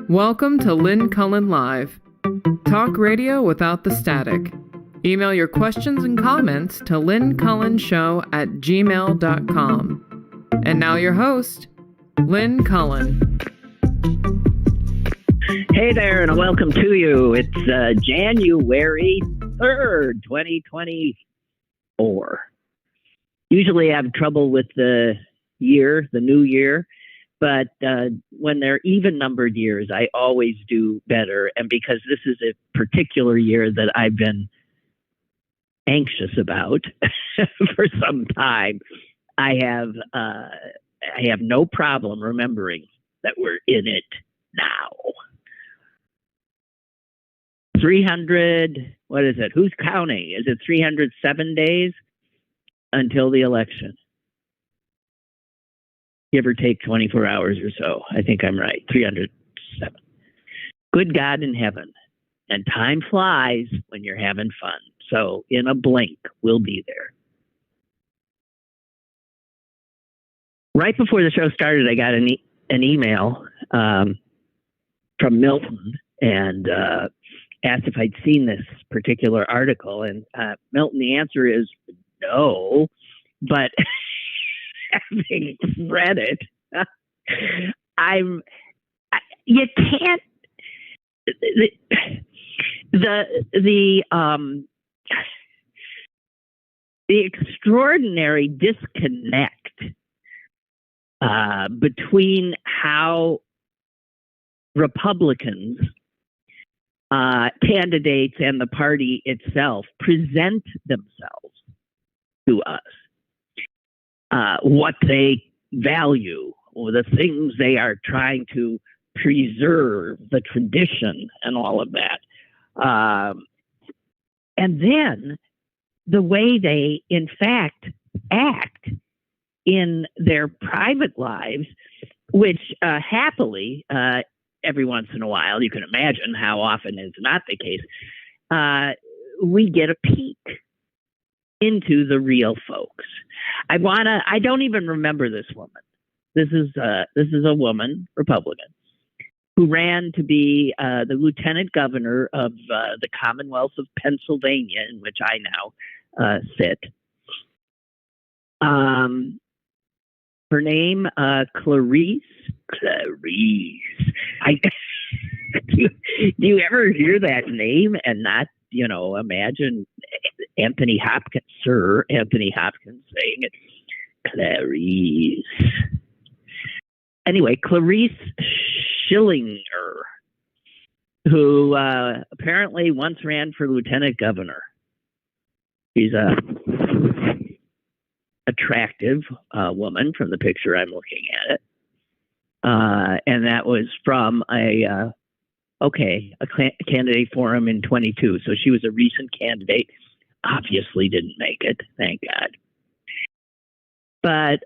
Welcome to Lynn Cullen Live. Talk radio without the static. Email your questions and comments to lynncullenshow@gmail.com. And now your host, Lynn Cullen. Hey there, and welcome to you. It's January 3rd, 2024. Usually I have trouble with the year, the new year, but when they're even-numbered years, I always do better. And because this is a particular year that I've been anxious about for some time, I have no problem remembering that we're in it now. 300, what is it? Who's counting? Is it 307 days until the election? Give or take 24 hours or so. I think I'm right. 307. Good God in heaven. And time flies when you're having fun. So in a blink, we'll be there. Right before the show started, I got an email from Milton and asked if I'd seen this particular article. And Milton, the answer is no. But having read it, you can't. The extraordinary disconnect between how Republicans, candidates, and the party itself present themselves to us, what they value, or the things they are trying to preserve, the tradition, and all of that. And then the way they, in fact, act in their private lives, which happily, every once in a while, you can imagine how often is not the case, we get a peek into the real folks. I don't even remember this woman. This is a woman, Republican, who ran to be the lieutenant governor of the Commonwealth of Pennsylvania, in which I now sit. Her name, Clarice. Do you ever hear that name and not, imagine Sir Anthony Hopkins saying it? Clarice. Anyway, Clarice Schillinger, who apparently once ran for lieutenant governor. She's a attractive woman from the picture I'm looking at it. And that was from a candidate forum in 22. So she was a recent candidate. Obviously didn't make it, thank God. But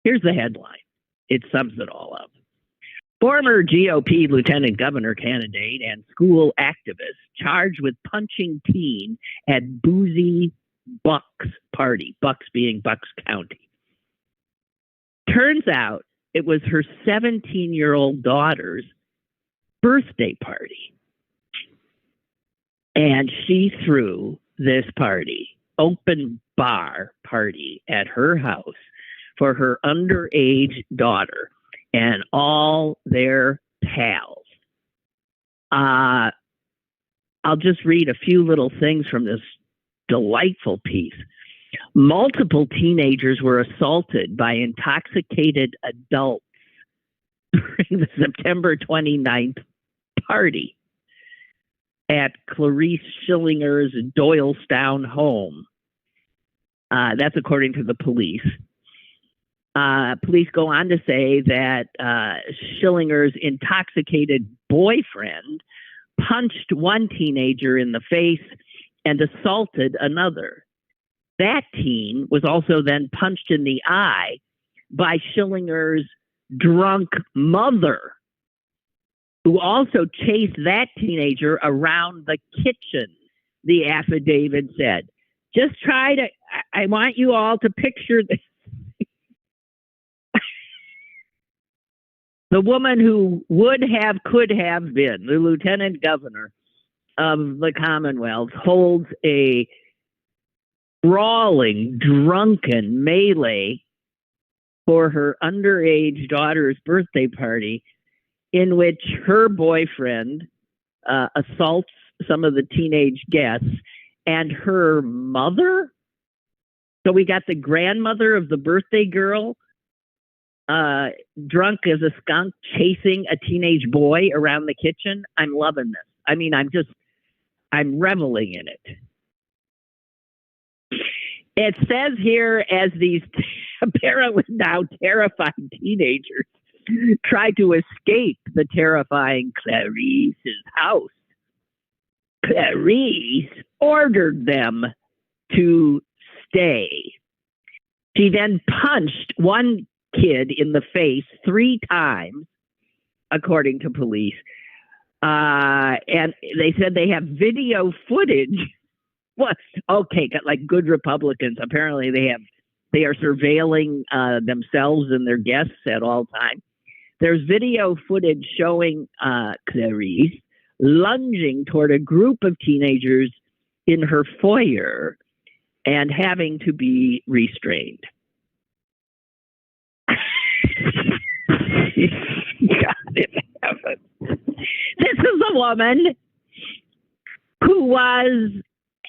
here's the headline. It sums it all up. Former GOP lieutenant governor candidate and school activist charged with punching teen at boozy Bucks party, Bucks being Bucks County. Turns out it was her 17-year-old daughter's birthday party. And she threw this party, open bar party, at her house for her underage daughter and all their pals. I'll just read a few little things from this delightful piece. Multiple teenagers were assaulted by intoxicated adults during the September 29th party at Clarice Schillinger's Doylestown home. That's according to the police. Police go on to say that Schillinger's intoxicated boyfriend punched one teenager in the face and assaulted another. That teen was also then punched in the eye by Schillinger's drunk mother, who also chased that teenager around the kitchen, the affidavit said. Just I want you all to picture this. The woman who could have been the lieutenant governor of the Commonwealth holds a brawling, drunken melee for her underage daughter's birthday party, in which her boyfriend assaults some of the teenage guests and her mother. So we got the grandmother of the birthday girl drunk as a skunk chasing a teenage boy around the kitchen. I'm loving this. I mean, I'm reveling in it. It says here, as these apparently now terrified teenagers try to escape the terrifying Clarice's house, Clarice ordered them to stay. She then punched one kid in the face 3 times, according to police. And they said they have video footage. Well, okay, like good Republicans, apparently they are surveilling themselves and their guests at all times. There's video footage showing Clarice lunging toward a group of teenagers in her foyer and having to be restrained. God in heaven. This is a woman who was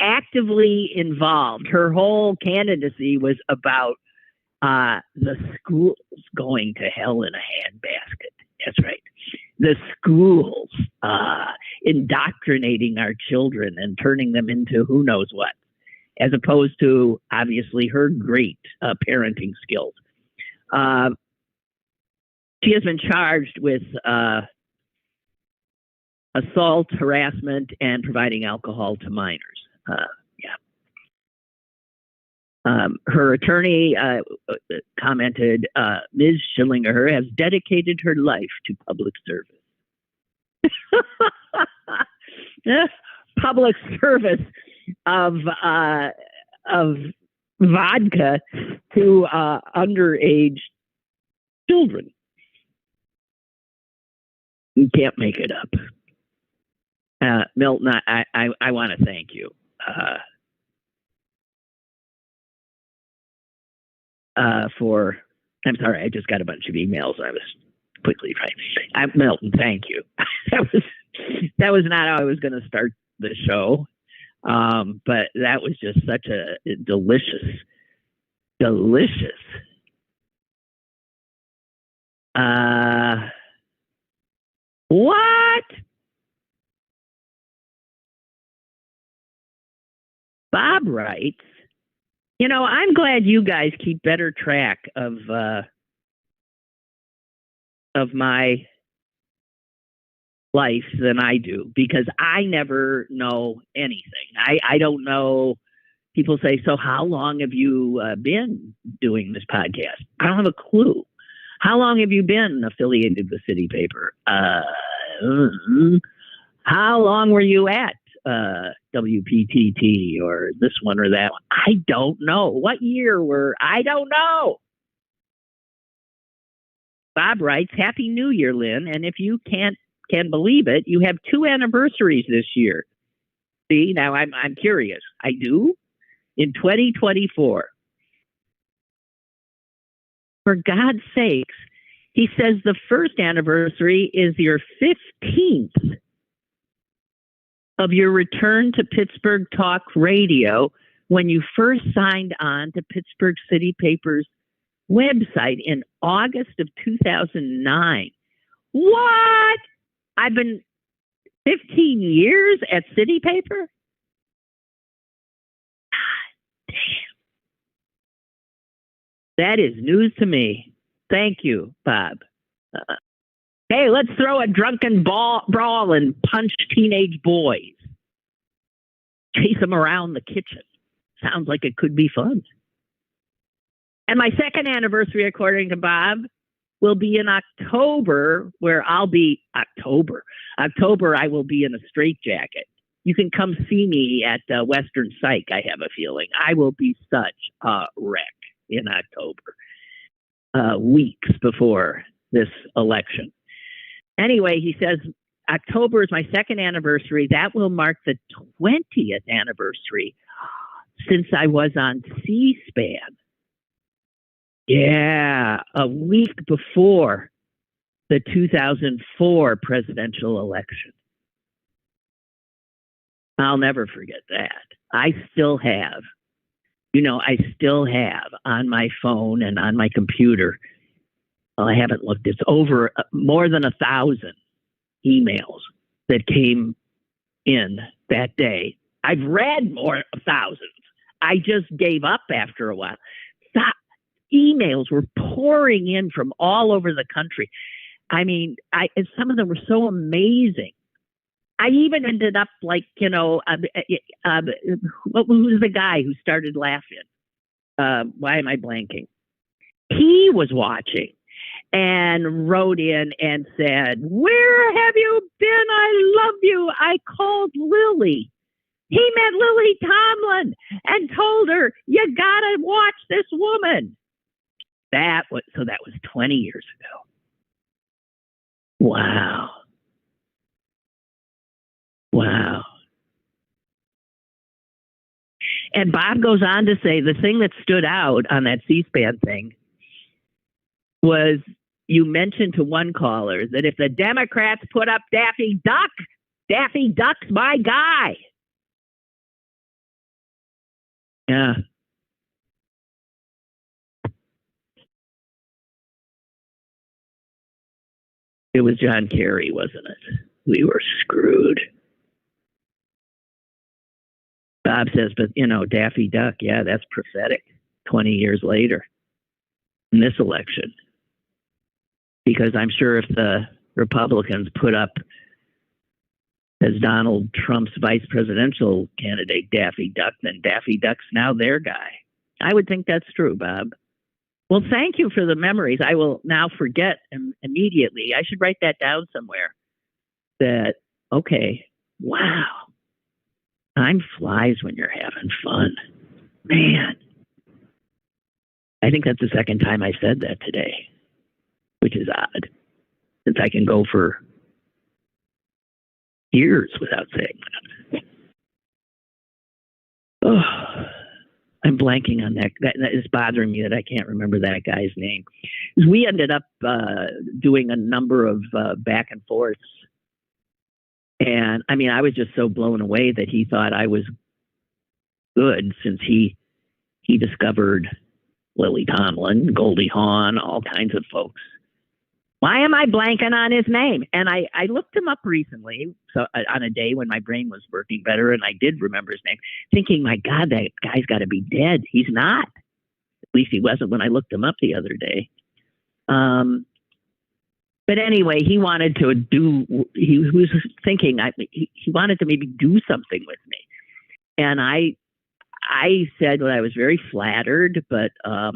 actively involved. Her whole candidacy was about the schools going to hell in a handbasket. That's right. The schools indoctrinating our children and turning them into who knows what, as opposed to, obviously, her great parenting skills. She has been charged with assault, harassment, and providing alcohol to minors. Her attorney commented, Ms. Schillinger has dedicated her life to public service. Public service of vodka to underage children. You can't make it up. Milton, I want to thank you for. I'm sorry, I just got a bunch of emails. I was quickly trying. Milton, thank you. that was not how I was going to start the show, but that was just such a delicious. What? Bob writes, I'm glad you guys keep better track of my life than I do, because I never know anything. I don't know. People say, so how long have you been doing this podcast? I don't have a clue. How long have you been affiliated with City Paper? How long were you at WPTT or this one or that one? I don't know. What year I don't know. Bob writes, Happy New Year, Lynn. And if you can believe it, you have 2 anniversaries this year. See, now I'm curious. I do? In 2024. For God's sakes, he says the first anniversary is your 15th of your return to Pittsburgh Talk Radio when you first signed on to Pittsburgh City Paper's website in August of 2009. What? I've been 15 years at City Paper? God damn. That is news to me. Thank you, Bob. Hey, let's throw a drunken brawl and punch teenage boys. Chase them around the kitchen. Sounds like it could be fun. And my second anniversary, according to Bob, will be in October, where I'll be October, I will be in a straitjacket. You can come see me at Western Psych, I have a feeling. I will be such a wreck in October. Weeks before this election. Anyway, he says, October is my second anniversary. That will mark the 20th anniversary since I was on C-SPAN. Yeah, a week before the 2004 presidential election. I'll never forget that. I still have on my phone and on my computer, well, I haven't looked, it's over more than 1,000 emails that came in that day. I've read more thousands. I just gave up after a while. Emails were pouring in from all over the country. I mean, some of them were so amazing. I even ended up like, who's the guy who started laughing? Why am I blanking? He was watching and wrote in and said, "Where have you been? I love you. I called Lily. He met Lily Tomlin and told her, you gotta watch this woman." That was 20 years ago. Wow. And Bob goes on to say the thing that stood out on that C-SPAN thing was you mentioned to one caller that if the Democrats put up Daffy Duck's my guy. Yeah. It was John Kerry, wasn't it? We were screwed. Bob says, but, Daffy Duck, yeah, that's prophetic 20 years later in this election. Because I'm sure if the Republicans put up as Donald Trump's vice presidential candidate Daffy Duck, then Daffy Duck's now their guy. I would think that's true, Bob. Well, thank you for the memories. I will now forget immediately. I should write that down somewhere. Wow. Time flies when you're having fun. Man. I think that's the second time I said that today, which is odd, since I can go for years without saying that. Oh, I'm blanking on that. That is bothering me that I can't remember that guy's name. We ended up doing a number of back and forths. And I mean, I was just so blown away that he thought I was good since he discovered Lily Tomlin, Goldie Hawn, all kinds of folks. Why am I blanking on his name? And I looked him up recently, so on a day when my brain was working better, and I did remember his name, thinking, my God, that guy's got to be dead. He's not. At least he wasn't when I looked him up the other day. But anyway, he wanted to he was thinking, he wanted to maybe do something with me. And I said, well, I was very flattered, but I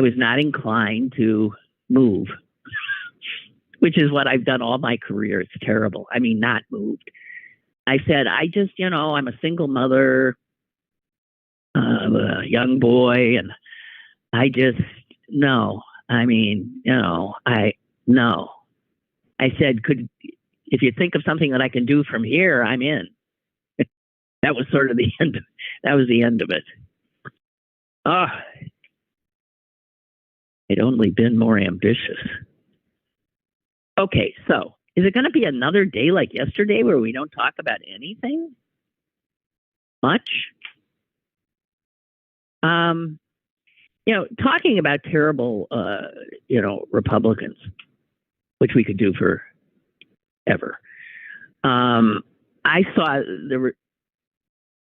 was not inclined to move, which is what I've done all my career. It's terrible. I mean, not moved. I said, I just, I'm a single mother, a young boy, and I just, no. I mean, no. I said, if you think of something that I can do from here, I'm in. That was sort of the end. That was the end of it. I'd only been more ambitious. Okay, so is it going to be another day like yesterday where we don't talk about anything much? Talking about terrible, Republicans, which we could do for ever. I saw there were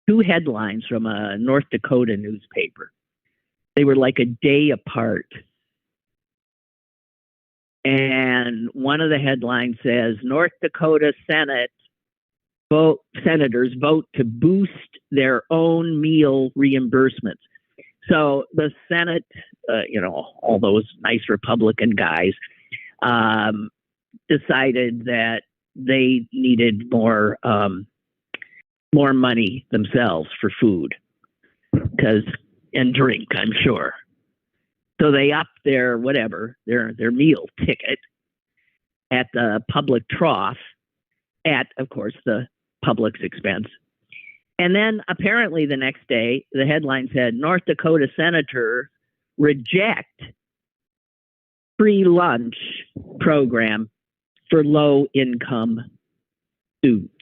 two headlines from a North Dakota newspaper. They were like a day apart. And one of the headlines says, North Dakota senators vote to boost their own meal reimbursements. So the Senate, all those nice Republican guys, decided that they needed more money themselves for food and drink, I'm sure. So they up their their meal ticket at the public trough at, of course, the public's expense. And then apparently the next day, the headline said, North Dakota senator reject free lunch program for low-income students.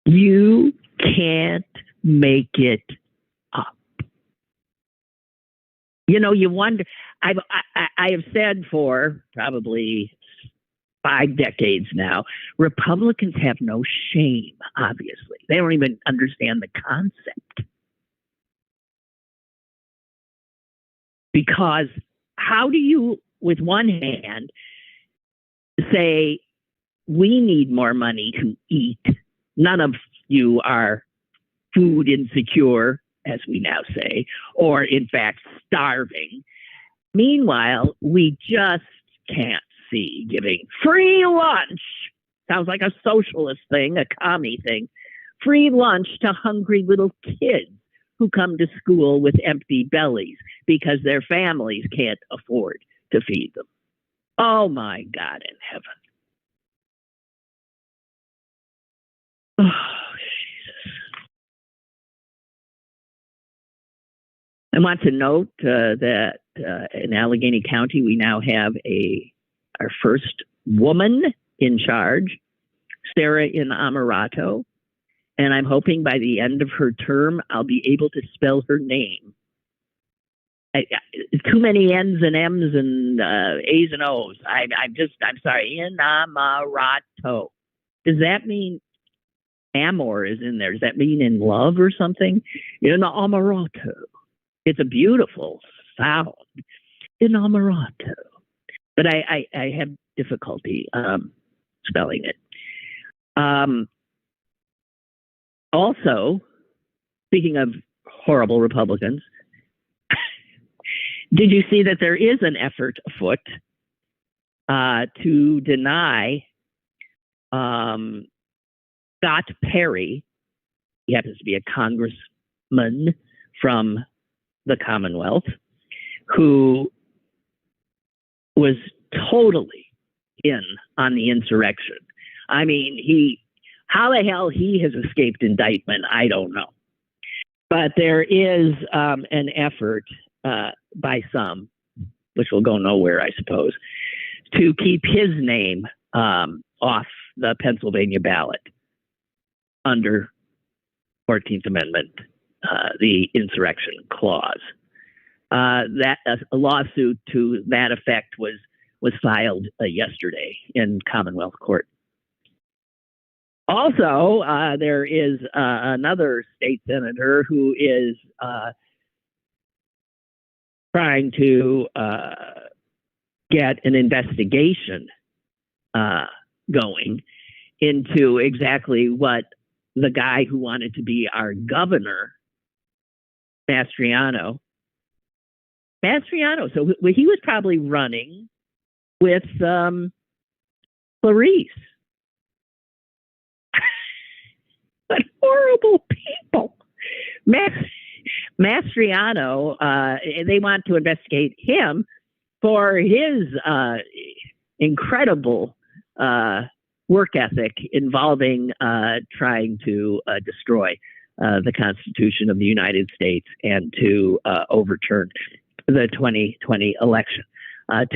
You can't make it up. You know, you wonder. I have said for probably 5 decades now, Republicans have no shame, obviously. They don't even understand the concept. Because how do you, with one hand, say, we need more money to eat? None of you are food insecure, as we now say, or in fact starving. Meanwhile, we just can't see giving free lunch. Sounds like a socialist thing, a commie thing. Free lunch to hungry little kids who come to school with empty bellies because their families can't afford to feed them. Oh my God in heaven. Oh, Jesus. I want to note that in Allegheny County, we now have our first woman in charge, Sarah Inamarato, and I'm hoping by the end of her term, I'll be able to spell her name. Too many N's and M's and A's and O's. I'm sorry, Inamarato. Does that mean amor is in there? Does that mean in love or something? Inamarato. It's a beautiful sound. Inamarato. But I have difficulty spelling it. Also, speaking of horrible Republicans, did you see that there is an effort afoot to deny Scott Perry, he happens to be a congressman from the Commonwealth, who was totally in on the insurrection. I mean, how the hell he has escaped indictment, I don't know. But there is an effort by some, which will go nowhere, I suppose, to keep his name off the Pennsylvania ballot under 14th Amendment, the insurrection clause. That a lawsuit to that effect was filed yesterday in Commonwealth Court. Also, there is another state senator who is trying to get an investigation going into exactly what the guy who wanted to be our governor, Mastriano. So he was probably running with Clarice. What horrible people. Mastriano, they want to investigate him for his incredible work ethic involving trying to destroy the Constitution of the United States and to overturn the 2020 election.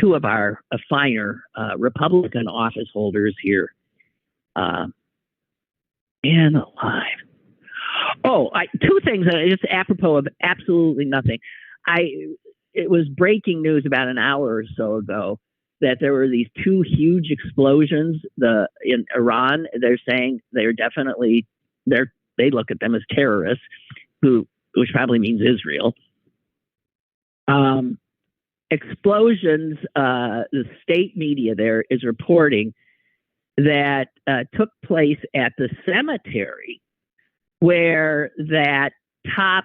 Two of our finer Republican office holders here. And alive. Oh, two things, just apropos of absolutely nothing. It was breaking news about an hour or so ago that there were these 2 huge explosions in Iran. They're saying they look at them as terrorists, which probably means Israel. Explosions, the state media there is reporting that took place at the cemetery where that top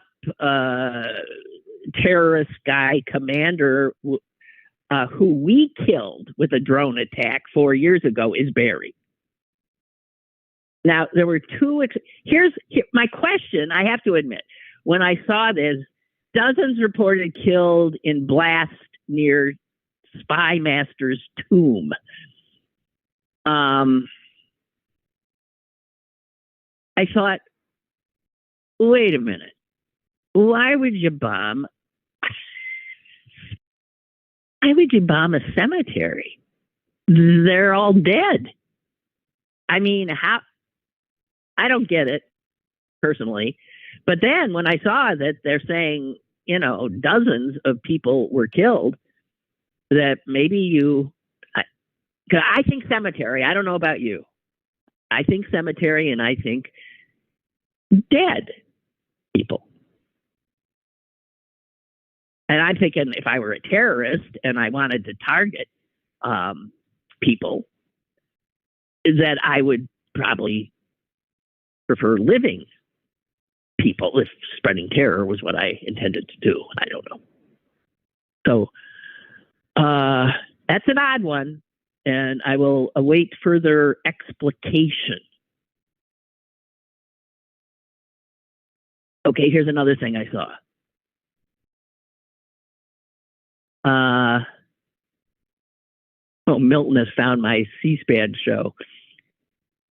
terrorist guy commander who we killed with a drone attack 4 years ago is buried. Now, there were 2. Here's my question, I have to admit. when I saw this, dozens reported killed in blast near Spy Master's tomb. I thought, wait a minute. Why would you bomb? Why would you bomb a cemetery? They're all dead. I mean, how? I don't get it personally. But then when I saw that they're saying, you know, dozens of people were killed, that maybe I think cemetery. I don't know about you. I think cemetery, and I think dead people. And I'm thinking if I were a terrorist and I wanted to target people, that I would probably prefer living people if spreading terror was what I intended to do. I don't know. So that's an odd one, and I will await further explication. Okay, here's another thing I saw. Milton has found my C-SPAN show.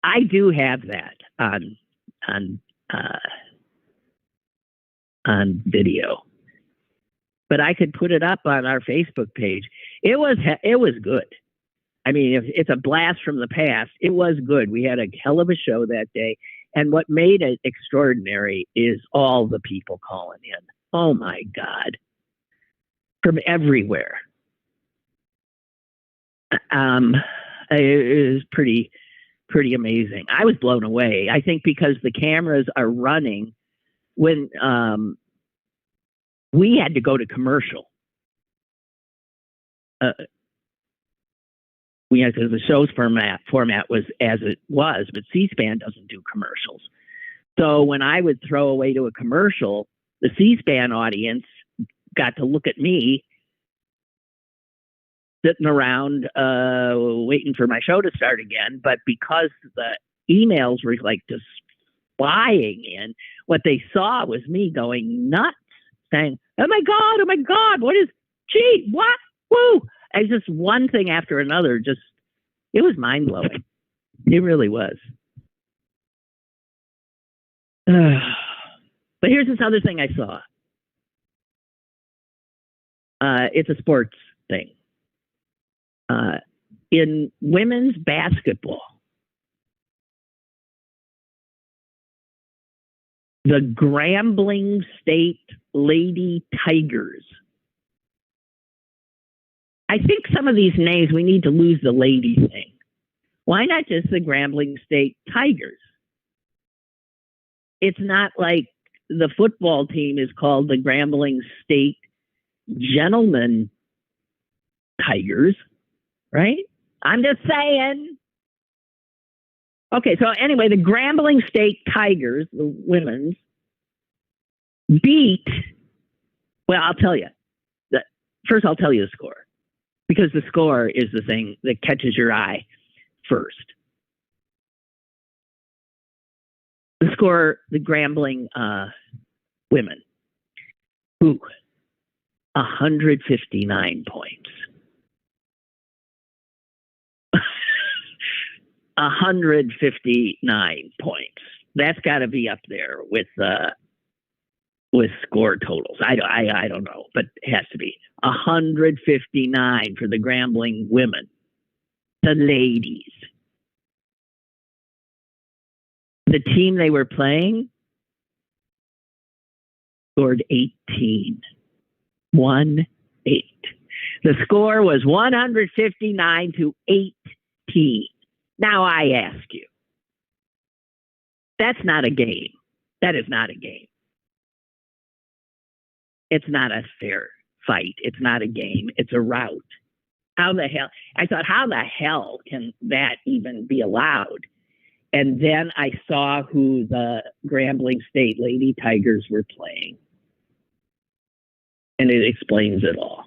I do have that on video, but I could put it up on our Facebook page. It was good. I mean, if it's a blast from the past, it was good. We had a hell of a show that day, and what made it extraordinary is all the people calling in. Oh my God, from everywhere. It was pretty amazing. I was blown away. I think because the cameras are running when we had to go to commercial. Because the show's format was as it was, but C-SPAN doesn't do commercials. So when I would throw away to a commercial, the C-SPAN audience got to look at me sitting around waiting for my show to start again. But because the emails were like just flying in, what they saw was me going nuts, saying, oh my God, what is, gee, what, woo. And just one thing after another, it was mind-blowing. It really was. But here's this other thing I saw. It's a sports thing. In women's basketball, the Grambling State Lady Tigers. I think some of these names, we need to lose the lady thing. Why not just the Grambling State Tigers? It's not like the football team is called the Grambling State Gentlemen Tigers, right? I'm just saying. Okay, so anyway, the Grambling State Tigers, the women's, beat, well, I'll tell you. First, I'll tell you the score, because the score is the thing that catches your eye first. The score, the Grambling women, 159 points. 159 points. That's got to be up there with score totals. I don't know, but it has to be 159 for the Grambling women, the ladies. The team they were playing scored 18. 1-8. The score was 159-18. Now I ask you, that's not a game. That is not a game. It's not a fair fight. It's not a game. It's a rout. How the hell? I thought, how the hell can that even be allowed? And then I saw who the Grambling State Lady Tigers were playing. And it explains it all.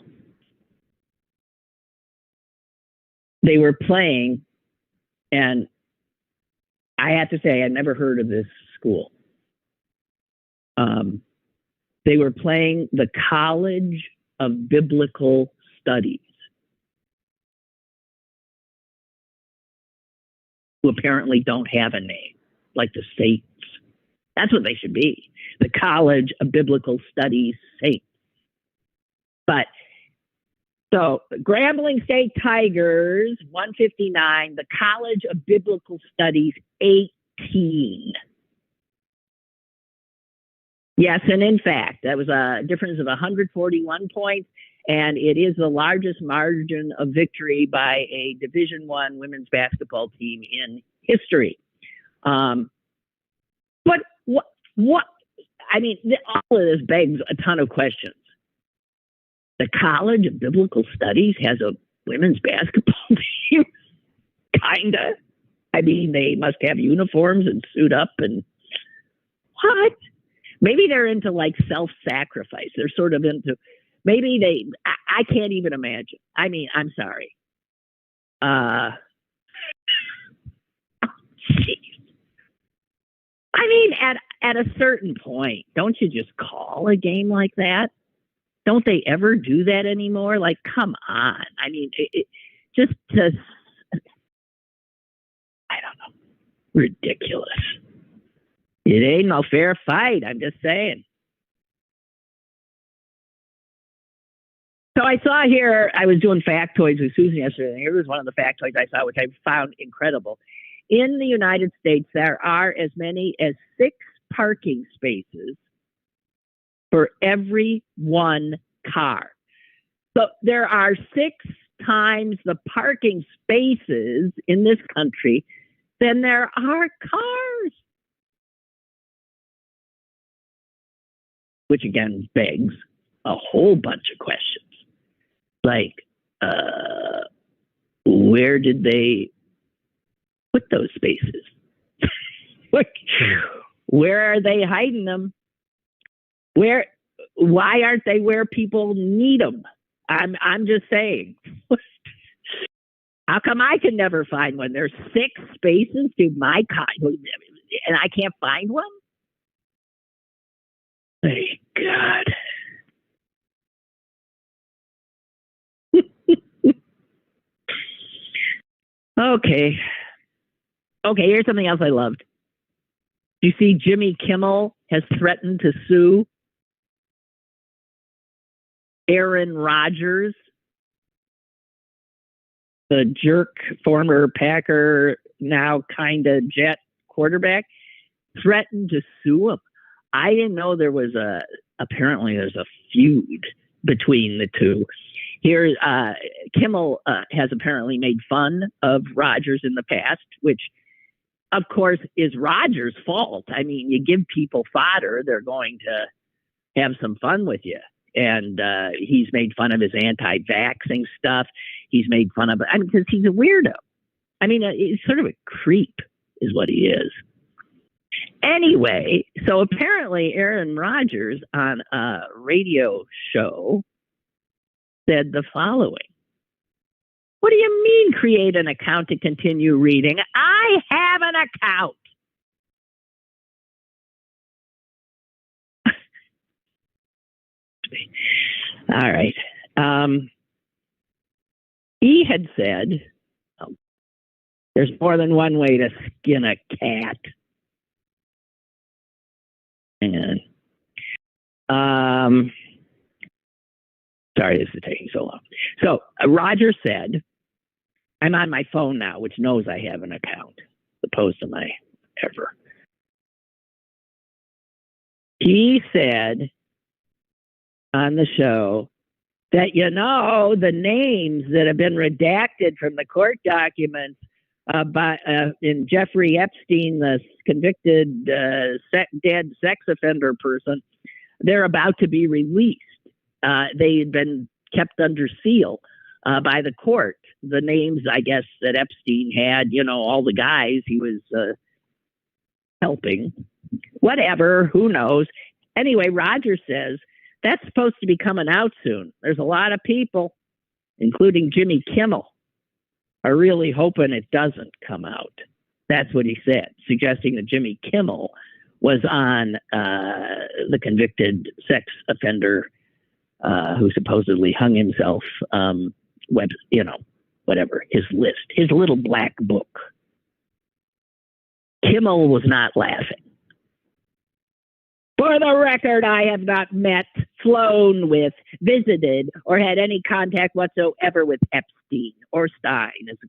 They were playing, and I have to say, I never heard of this school. They were playing the College of Biblical Studies, who apparently don't have a name, like the Saints. That's what they should be. The College of Biblical Studies Saints. But so Grambling State Tigers, 159, the College of Biblical Studies, 18. Yes, and in fact, that was a difference of 141 points, and it is the largest margin of victory by a Division I women's basketball team in history. But what? I mean, all of this begs a ton of questions. The College of Biblical Studies has a women's basketball team, kinda. I mean, they must have uniforms and suit up and what? Maybe they're into like self-sacrifice. They're sort of into, maybe they, I can't even imagine. I mean, I'm sorry. Geez. I mean, at a certain point, don't you just call a game like that? Don't they ever do that anymore? Like, come on. I mean, just to, I don't know, ridiculous. It ain't no fair fight. I'm just saying. So I saw here, I was doing factoids with Susan yesterday, and here was one of the factoids I saw, which I found incredible. In the United States, there are as many as 6 parking spaces for every one car. So there are 6 times the parking spaces in this country than there are cars. Which again begs a whole bunch of questions. Like, where did they put those spaces? Like, where are they hiding them? Why aren't they where people need them? I'm just saying. How come I can never find one? There's 6 spaces to my car, and I can't find one? Thank God. Okay, here's something else I loved. You see, Jimmy Kimmel has threatened to sue Aaron Rodgers, the jerk former Packer, now kind of Jet quarterback, threatened to sue him. I didn't know apparently there's a feud between the two. Here, Kimmel has apparently made fun of Rodgers in the past, which, of course, is Rodgers' fault. I mean, you give people fodder, they're going to have some fun with you. And he's made fun of his anti-vaxxing stuff. He's made fun of it. I mean, because he's a weirdo. I mean, he's sort of a creep is what he is. Anyway, so apparently Aaron Rodgers on a radio show said the following. What do you mean create an account to continue reading? I have an account. All right. He had said, there's more than one way to skin a cat. And sorry, this is taking so long. So Roger said, I'm on my phone now, which knows I have an account, opposed to my ever. He said on the show that, the names that have been redacted from the court documents in Jeffrey Epstein, the convicted dead sex offender person, they're about to be released. They had been kept under seal by the court. The names, I guess, that Epstein had, all the guys he was helping. Whatever, who knows? Anyway, Roger says, that's supposed to be coming out soon. There's a lot of people, including Jimmy Kimmel, are really hoping it doesn't come out. That's what he said, suggesting that Jimmy Kimmel was on the convicted sex offender who supposedly hung himself, whatever, his list, his little black book. Kimmel was not laughing. For the record, I have not met, flown with, visited, or had any contact whatsoever with Epstein or Stein, as we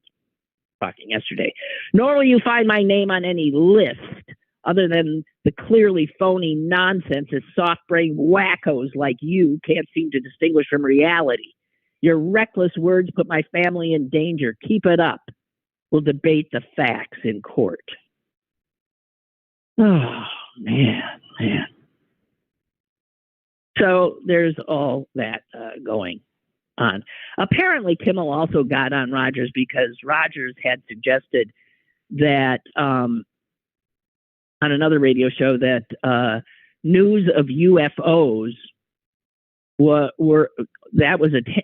were talking yesterday. Nor will you find my name on any list other than the clearly phony nonsense that soft-brained wackos like you can't seem to distinguish from reality. Your reckless words put my family in danger. Keep it up. We'll debate the facts in court. Oh, man. So there's all that going on. Apparently, Kimmel also got on Rodgers because Rodgers had suggested that on another radio show that news of UFOs were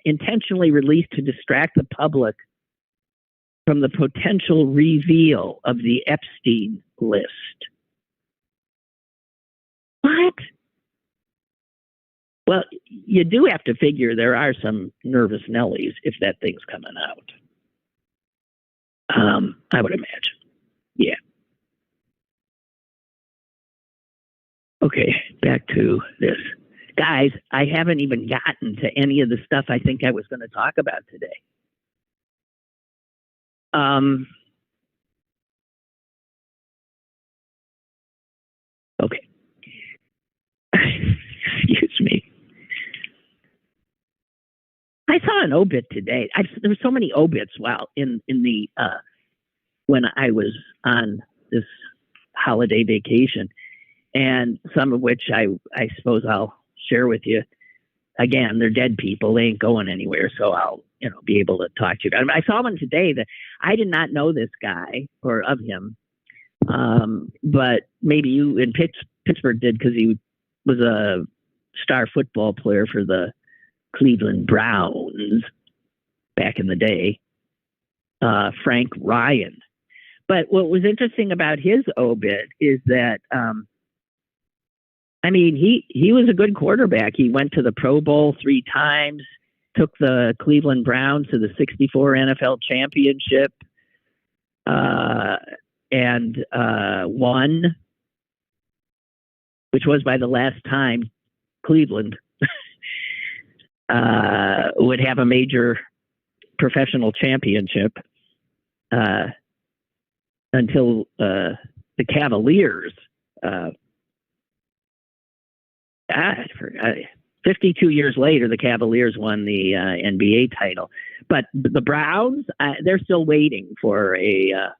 intentionally released to distract the public from the potential reveal of the Epstein list. What? Well, you do have to figure there are some nervous Nellies if that thing's coming out. I would imagine. Yeah. Okay, back to this. Guys, I haven't even gotten to any of the stuff I think I was going to talk about today. Okay. Excuse me. I saw an obit today. There were so many obits in the when I was on this holiday vacation, and some of which I suppose I'll share with you. Again, they're dead people; they ain't going anywhere, so I'll be able to talk to you about them. I saw one today that I did not know this guy or of him, but maybe you in Pittsburgh did because he was a star football player for the Cleveland Browns back in the day, Frank Ryan. But what was interesting about his obit is that, he was a good quarterback. He went to the Pro Bowl 3 times, took the Cleveland Browns to the '64 NFL championship, and won, which was by the last time Cleveland would have a major professional championship until the Cavaliers, 52 years later, the Cavaliers won the NBA title. But the Browns, they're still waiting for a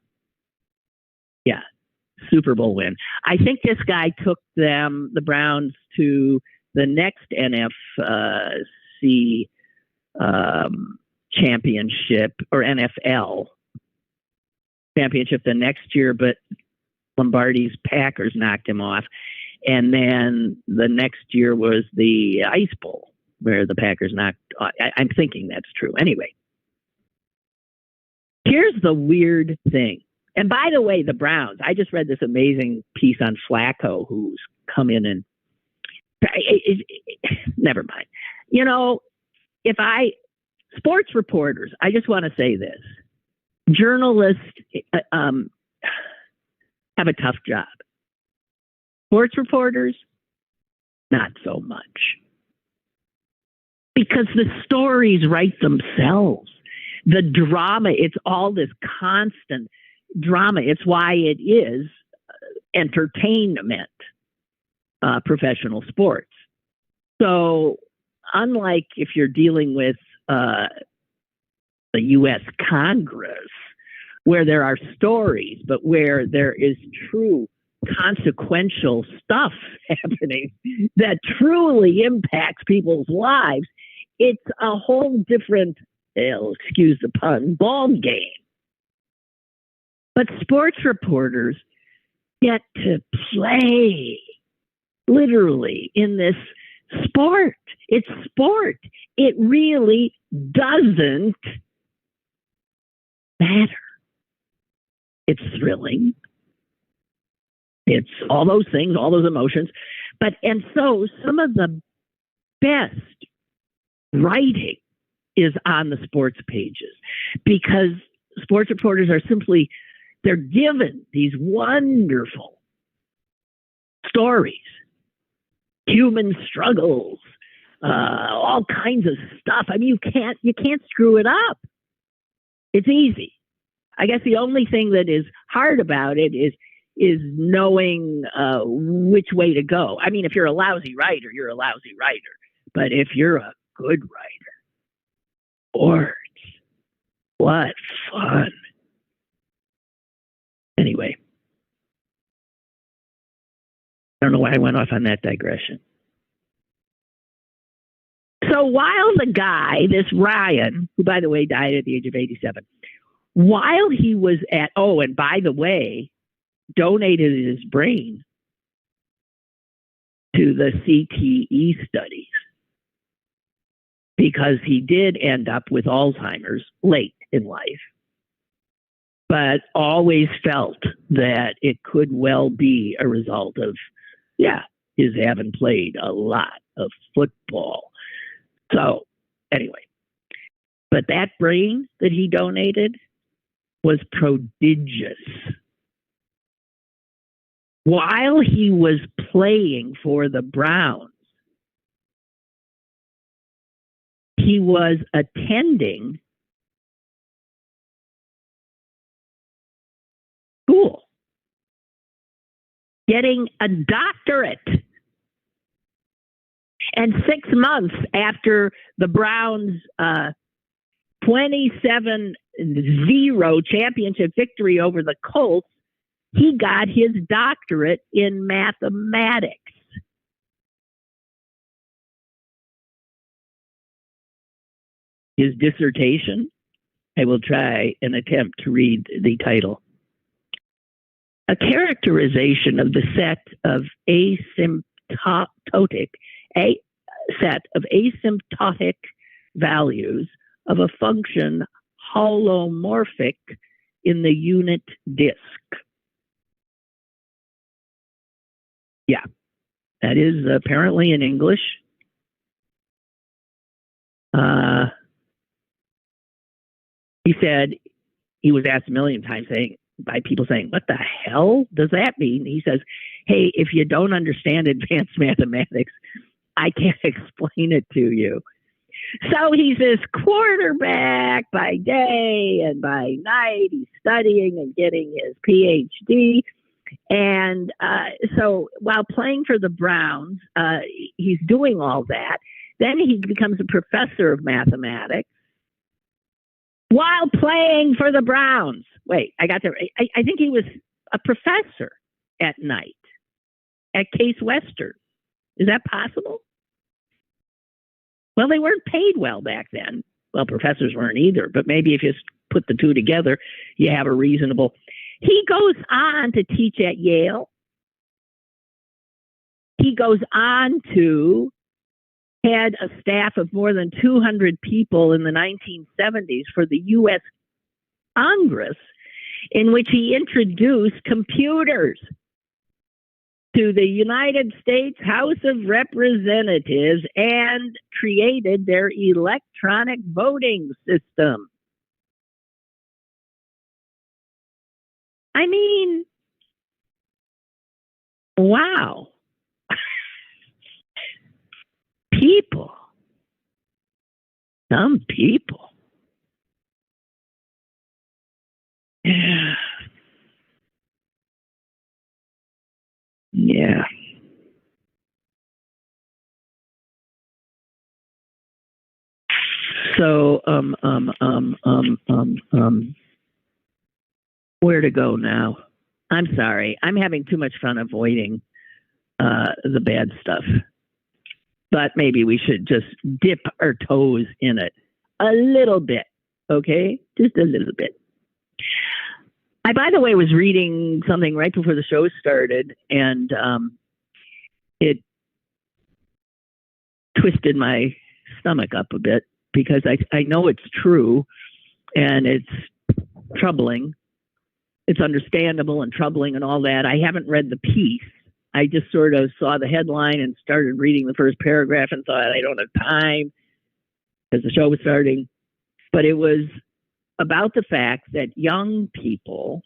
Super Bowl win. I think this guy took the Browns, to the next NFC championship or NFL championship the next year, but Lombardi's Packers knocked him off. And then the next year was the Ice Bowl where the Packers knocked off. I'm thinking that's true. Anyway, here's the weird thing. And by the way, the Browns, I just read this amazing piece on Flacco, who's come in and never mind. Sports reporters, I just want to say this. Journalists have a tough job. Sports reporters, not so much. Because the stories write themselves. The drama, it's all this constant drama. It's why it is entertainment, professional sports. So unlike if you're dealing with the U.S. Congress, where there are stories, but where there is true consequential stuff happening that truly impacts people's lives, it's a whole different, excuse the pun, ball game. But sports reporters get to play literally in this sport. It's sport. It really doesn't matter. It's thrilling. It's all those things, all those emotions. And so some of the best writing is on the sports pages, because sports reporters are simply, they're given these wonderful stories, human struggles, all kinds of stuff. I mean, you can't screw it up. It's easy. I guess the only thing that is hard about it is knowing which way to go. I mean, if you're a lousy writer, you're a lousy writer. But if you're a good writer, sports, what fun. Anyway, I don't know why I went off on that digression. So while the guy, this Ryan, who by the way died at the age of 87, while he was and by the way, donated his brain to the CTE studies, because he did end up with Alzheimer's late in life, but always felt that it could well be a result of, his having played a lot of football. So anyway, but that brain that he donated was prodigious. While he was playing for the Browns, he was attending school, getting a doctorate. And 6 months after the Browns' 27-0 championship victory over the Colts, he got his doctorate in mathematics. His dissertation, I will try and attempt to read the title. A characterization of the set of asymptotic values of a function holomorphic in the unit disk. Yeah, that is apparently in English. He said, he was asked a million times by people saying, what the hell does that mean? He says, hey, if you don't understand advanced mathematics, I can't explain it to you. So he's this quarterback by day, and by night he's studying and getting his PhD. And so while playing for the Browns, he's doing all that. Then he becomes a professor of mathematics while playing for the Browns. Wait, I got there. I think he was a professor at night at Case Western. Is that possible? Well, they weren't paid well back then. Well, professors weren't either, but maybe if you put the two together, you have a reasonable. He goes on to teach at Yale. He goes on to head a staff of more than 200 people in the 1970s for the U.S. Congress, in which he introduced computers to the United States House of Representatives and created their electronic voting system. I mean, wow. People. Some people. Yeah. Yeah. So, where to go now? I'm sorry. I'm having too much fun avoiding the bad stuff. But maybe we should just dip our toes in it a little bit, okay? Just a little bit. I, by the way, was reading something right before the show started, and it twisted my stomach up a bit, because I know it's true, and it's troubling it's understandable and troubling and all that. I haven't read the piece. I just sort of saw the headline and started reading the first paragraph and thought, I don't have time because the show was starting. But it was about the fact that young people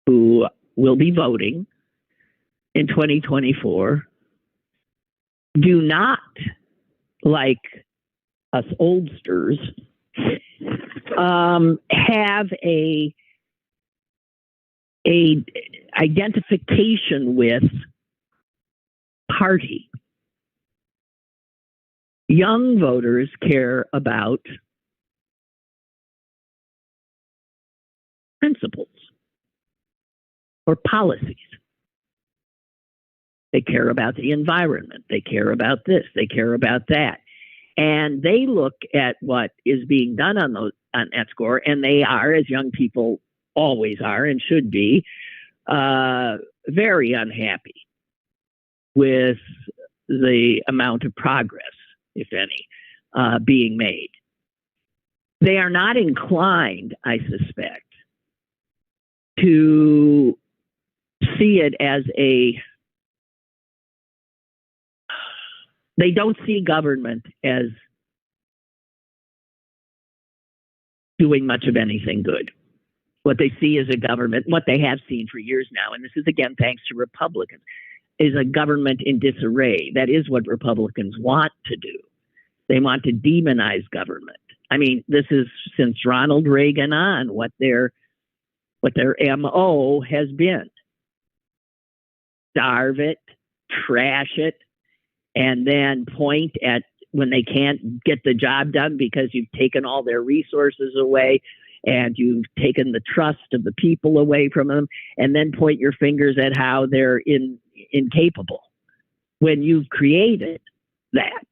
who will be voting in 2024 do not, like us oldsters, have a identification with party. Young voters care about principles or policies. They care about the environment. They care about this. They care about that. And they look at what is being done on that score, and they are, as young people always are and should be, very unhappy with the amount of progress, if any, being made. They are not inclined, I suspect, to see it as they don't see government as doing much of anything good. What they see is a government, what they have seen for years now, and this is again thanks to Republicans, is a government in disarray. That is what Republicans want to do. They want to demonize government. I mean, this is since Ronald Reagan on what their MO has been. Starve it, trash it, and then point at when they can't get the job done because you've taken all their resources away and you've taken the trust of the people away from them, and then point your fingers at how they're incapable when you've created that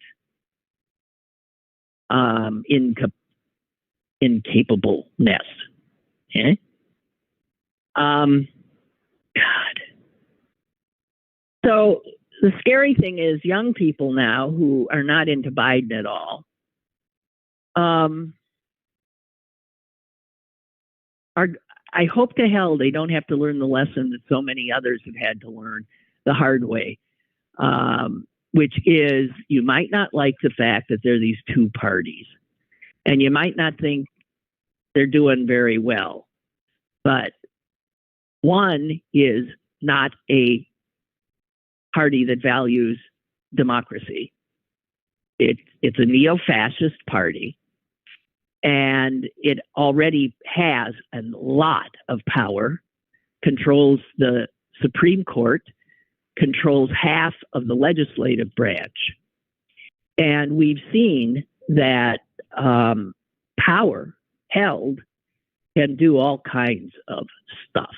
incapableness. Okay? God. So the scary thing is young people now who are not into Biden at all I hope to hell they don't have to learn the lesson that so many others have had to learn the hard way, which is you might not like the fact that there are these two parties, and you might not think they're doing very well, but one is not a party that values democracy. It's a neo-fascist party, and it already has a lot of power, controls the Supreme Court, controls half of the legislative branch. And we've seen that power held can do all kinds of stuff.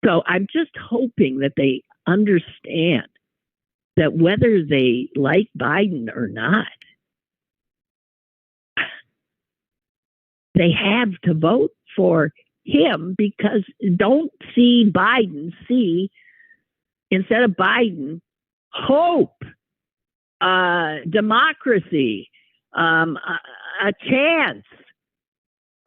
So I'm just hoping that they understand that whether they like Biden or not, they have to vote for him, because don't see Biden, see, instead of Biden, hope, democracy, a chance.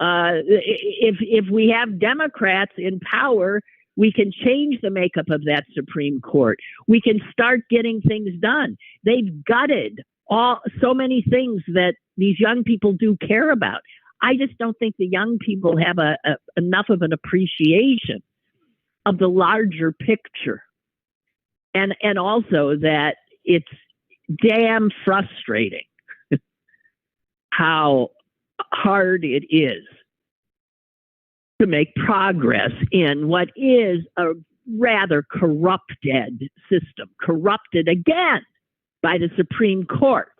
If we have Democrats in power, we can change the makeup of that Supreme Court. We can start getting things done. They've gutted so many things that these young people do care about. I just don't think the young people have enough of an appreciation of the larger picture. And also that it's damn frustrating how hard it is to make progress in what is a rather corrupted system, corrupted again by the Supreme Court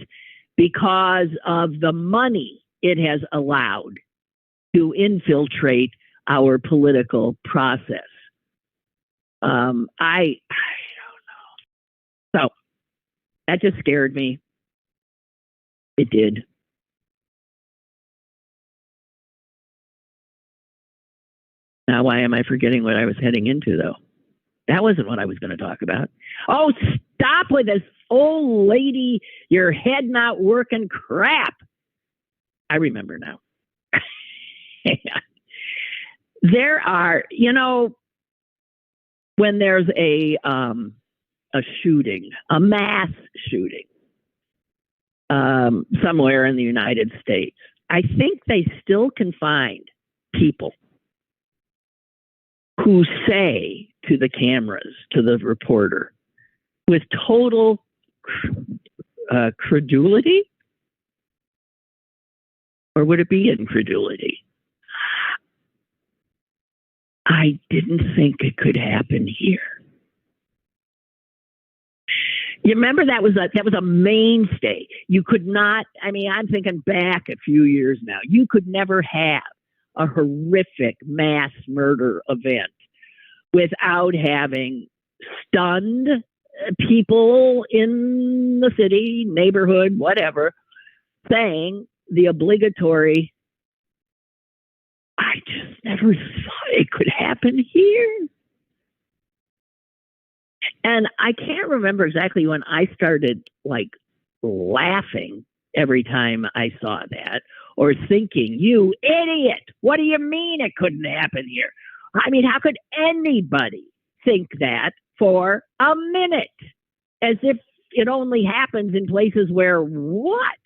because of the money it has allowed to infiltrate our political process. I don't know. So that just scared me. It did. Now, why am I forgetting what I was heading into, though? That wasn't what I was going to talk about. Oh, stop with this old lady, your head not working crap. I remember now. there are, when there's a shooting, a mass shooting, somewhere in the United States, I think they still can find people who say to the cameras, to the reporter, with total credulity, or would it be incredulity? I didn't think it could happen here. You remember that was a mainstay. You could not, I'm thinking back a few years now, you could never have a horrific mass murder event without having stunned people in the city, neighborhood, whatever, saying the obligatory, I just never thought it could happen here. And I can't remember exactly when I started laughing every time I saw that, or thinking, you idiot, what do you mean it couldn't happen here? How could anybody think that for a minute? As if it only happens in places where what?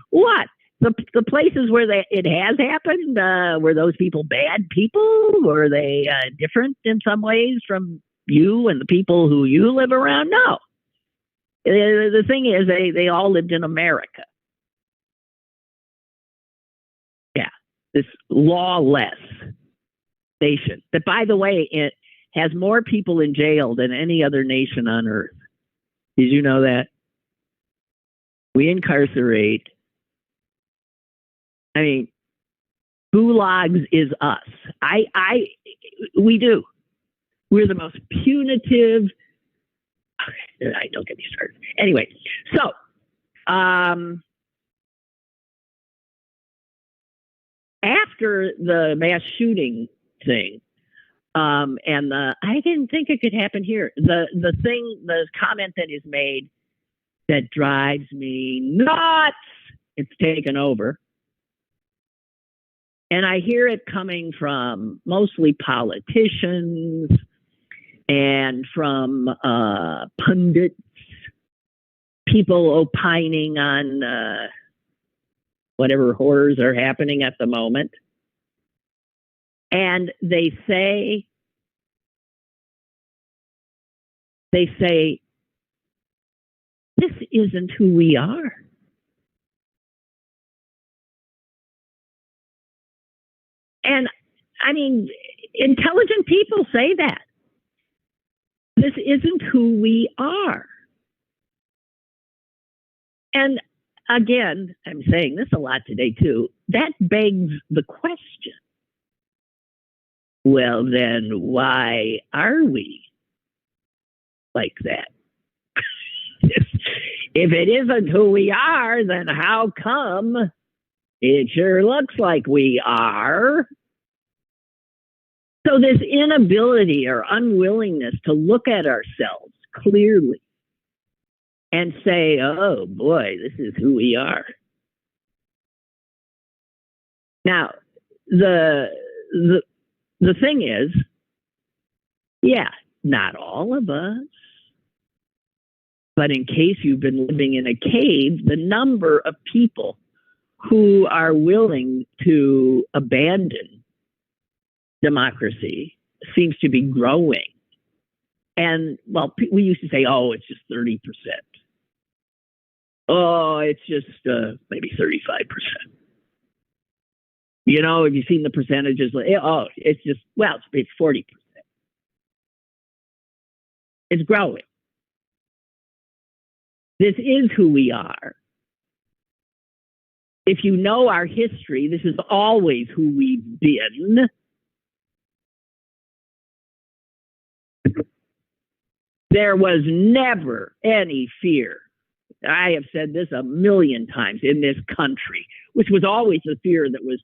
What? The places where it has happened, were those people bad people? Were they different in some ways from you and the people who you live around? No. The thing is, they all lived in America. Yeah, this lawless nation that, by the way, it has more people in jail than any other nation on earth. Did you know that? We incarcerate. Gulags is us. We do. We're the most punitive. Don't get me started. Anyway, so after the mass shooting thing, and I didn't think it could happen here. The comment that is made that drives me nuts. It's taken over. And I hear it coming from mostly politicians and from pundits, people opining on whatever horrors are happening at the moment. And they say, this isn't who we are. And intelligent people say that. This isn't who we are. And again, I'm saying this a lot today too, that begs the question. Well, then why are we like that? If it isn't who we are, then how come it sure looks like we are? So this inability or unwillingness to look at ourselves clearly and say, oh boy, this is who we are. Now, the thing is, yeah, not all of us. But in case you've been living in a cave, the number of people who are willing to abandon democracy seems to be growing. And, well, we used to say, oh, it's just 30%. Oh, it's just maybe 35%. Have you seen the percentages? Oh, it's just, well, it's 40%. It's growing. This is who we are. If you know our history, this is always who we've been. There was never any fear. I have said this a million times in this country, which was always the fear that was,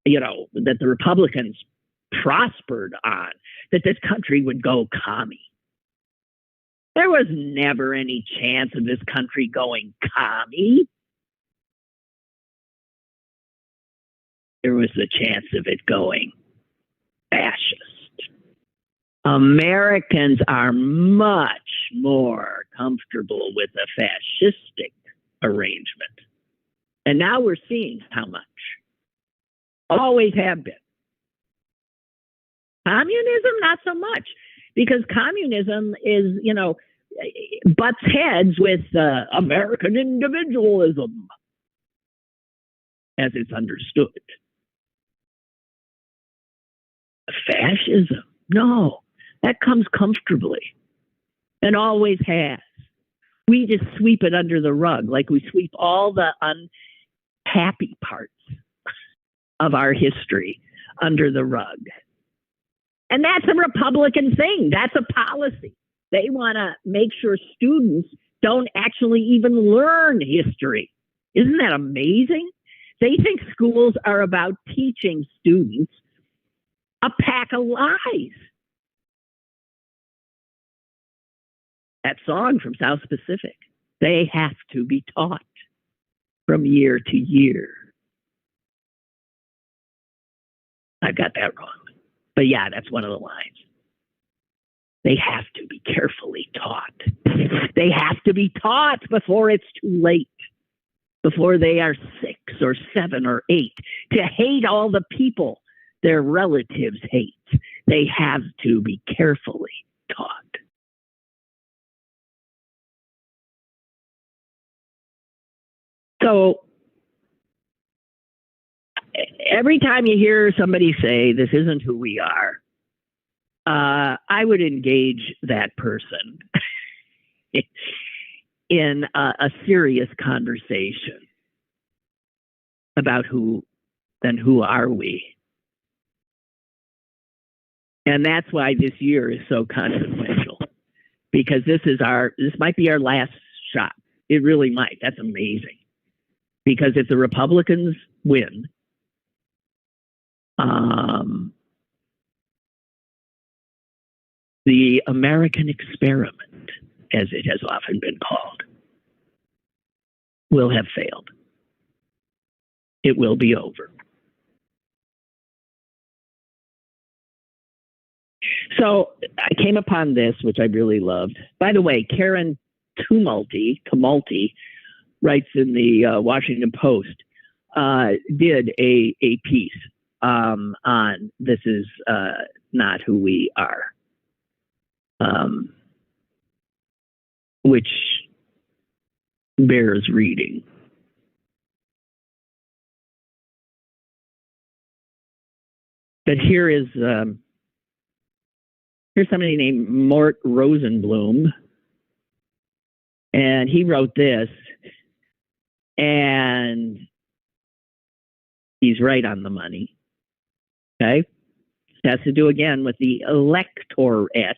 that the Republicans prospered on, that this country would go commie. There was never any chance of this country going commie. there was the chance of it going fascist. Americans are much more comfortable with a fascistic arrangement. And now we're seeing how much. Always have been. Communism, not so much, because communism is, butts heads with American individualism as it's understood. Fascism, no, that comes comfortably and always has. We just sweep it under the rug, like we sweep all the unhappy parts of our history under the rug. And that's a Republican thing. That's a policy. They want to make sure students don't actually even learn history. Isn't that amazing? They think schools are about teaching students a pack of lies. That song from South Pacific, they have to be taught from year to year. I got that wrong. But yeah, that's one of the lines. They have to be carefully taught. They have to be taught before it's too late, before they are 6 or 7 or 8, to hate all the people their relatives hate. They have to be carefully taught. So every time you hear somebody say, this isn't who we are, I would engage that person in a serious conversation about who are we. And that's why this year is so consequential, because this might be our last shot. It really might. That's amazing. Because if the Republicans win, the American experiment, as it has often been called, will have failed. It will be over. So I came upon this, which I really loved. By the way, Karen Tumulty writes in the Washington Post, did a piece on This Is Not Who We Are, which bears reading. But here's somebody named Mort Rosenblum, and he wrote this, and he's right on the money. Okay? It has to do again with the electorate,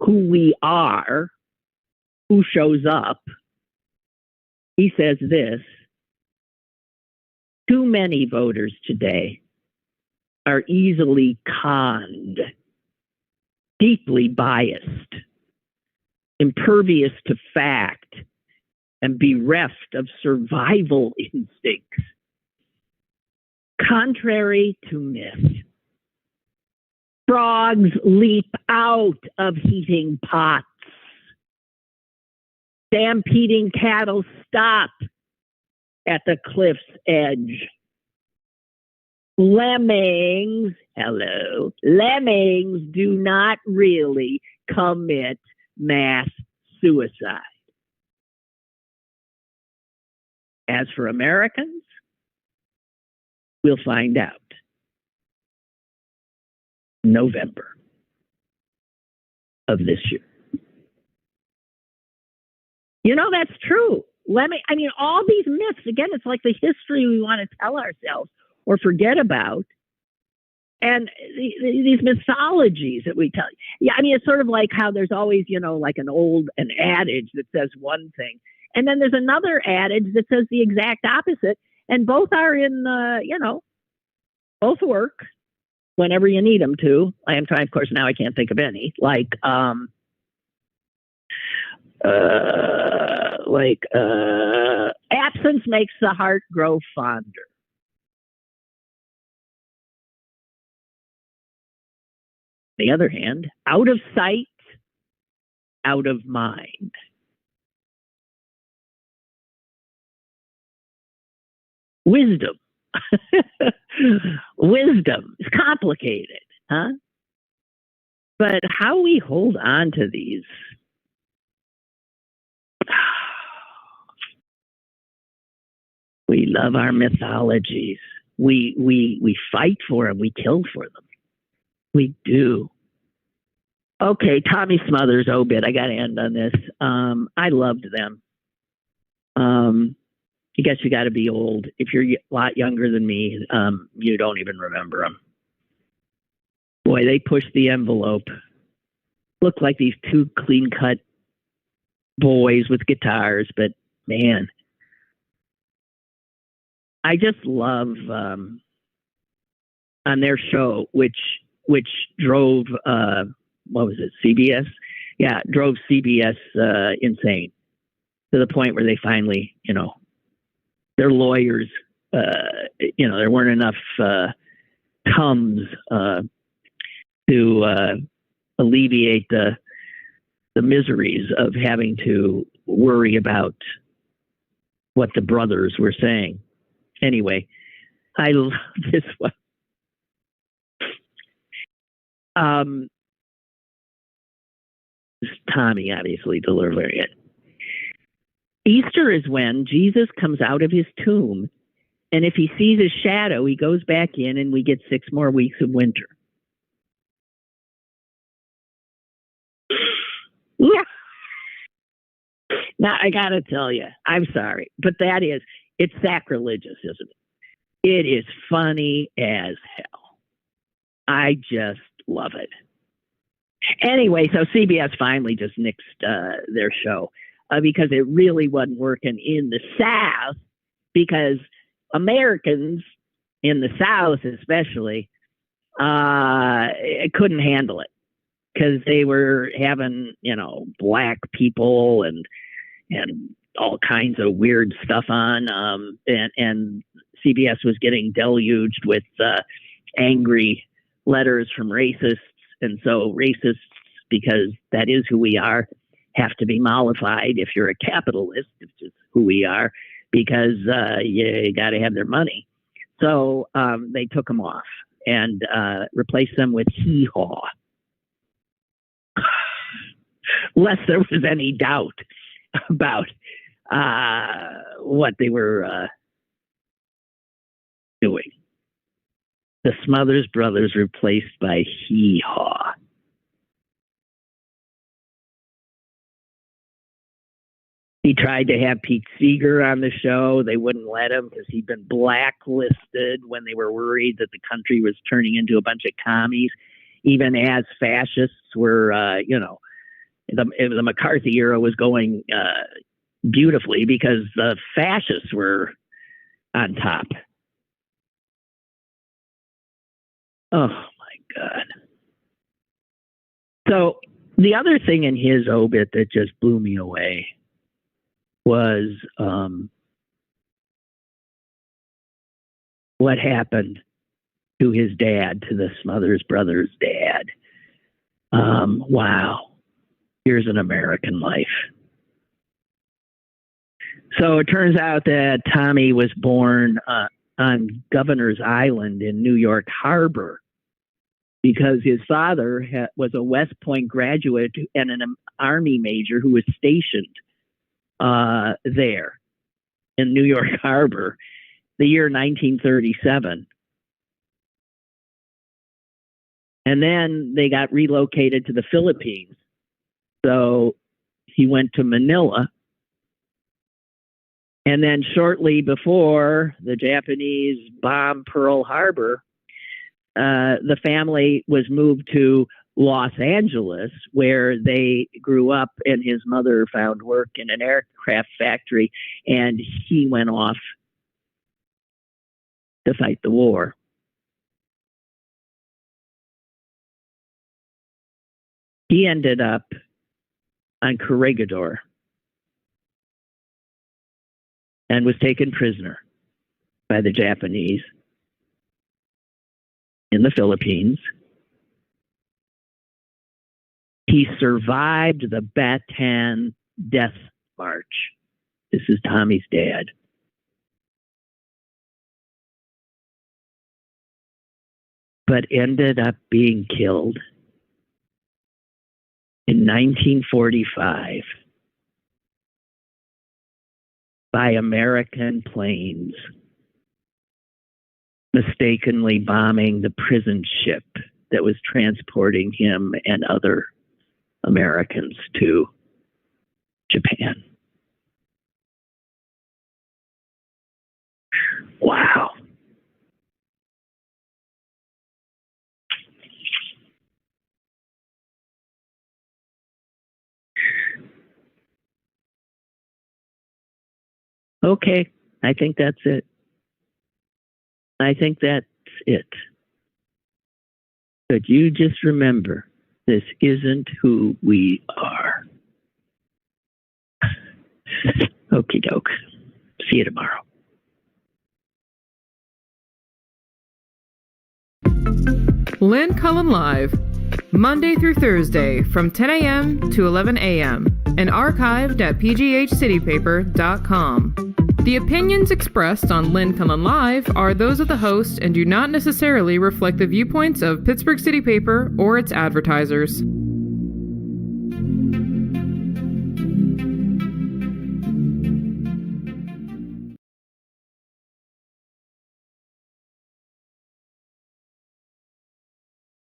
who we are, who shows up. He says this: too many voters today are easily conned, deeply biased, impervious to fact, and bereft of survival instincts. Contrary to myth, frogs leap out of heating pots. Stampeding cattle stop at the cliff's edge. Lemmings do not really commit mass suicide. As for Americans, we'll find out. November of this year. That's true. All these myths, again, it's like the history we want to tell ourselves or forget about. And these mythologies that we tell. Yeah, it's sort of like how there's always, like an adage that says one thing. And then there's another adage that says the exact opposite. And both are in, both work whenever you need them to. I am trying, of course, now I can't think of any. Absence makes the heart grow fonder. the other hand, out of sight, out of mind. Wisdom. Wisdom is complicated, huh? But how we hold on to these. We love our mythologies. We fight for them. We kill for them. We do. Okay, Tommy Smothers obit. I got to end on this. I loved them. I guess you got to be old. If you're a lot younger than me, you don't even remember them. Boy, they pushed the envelope. Looked like these two clean-cut boys with guitars, but man, I just love on their show, which drove what was it, CBS? Yeah, drove CBS insane to the point where they finally, their lawyers, there weren't enough Tums to alleviate the miseries of having to worry about what the brothers were saying. Anyway, I love this one. Tommy obviously delivering it. Easter is when Jesus comes out of his tomb, and if he sees his shadow, he goes back in, and we get 6 more weeks of winter. Yeah. Now, I got to tell you, I'm sorry, but it's sacrilegious, isn't it? It is funny as hell. I just love it. Anyway, so CBS finally just nixed their show because it really wasn't working in the South, because Americans in the South especially couldn't handle it, because they were having, black people and all kinds of weird stuff on, and CBS was getting deluged with angry letters from racists. And so racists, because that is who we are, have to be mollified if you're a capitalist, which is who we are, because you got to have their money. So they took them off and replaced them with hee-haw. Lest there was any doubt about what they were doing. The Smothers Brothers replaced by hee-haw. He tried to have Pete Seeger on the show. They wouldn't let him because he'd been blacklisted when they were worried that the country was turning into a bunch of commies, even as fascists were, the McCarthy era was going beautifully because the fascists were on top. Oh, my God. So the other thing in his obit that just blew me away was what happened to his dad, to the Smothers Brothers' dad. Wow. Here's an American life. So it turns out that Tommy was born on Governor's Island in New York Harbor, because his father was a West Point graduate and an Army major who was stationed there in New York Harbor the year 1937. And then they got relocated to the Philippines. So he went to Manila. And then shortly before the Japanese bombed Pearl Harbor, the family was moved to Los Angeles, where they grew up, and his mother found work in an aircraft factory, and he went off to fight the war. He ended up on Corregidor and was taken prisoner by the Japanese in the Philippines. He survived the Bataan Death March. This is Tommy's dad. But ended up being killed in 1945 by American planes, mistakenly bombing the prison ship that was transporting him and other Americans to Japan. Wow. Okay, I think that's it. But you just remember, this isn't who we are. Okie doke. See you tomorrow. Lynn Cullen Live, Monday through Thursday from 10 a.m. to 11 a.m. and archived at pghcitypaper.com. The opinions expressed on Lynn Cullen Live are those of the host and do not necessarily reflect the viewpoints of Pittsburgh City Paper or its advertisers.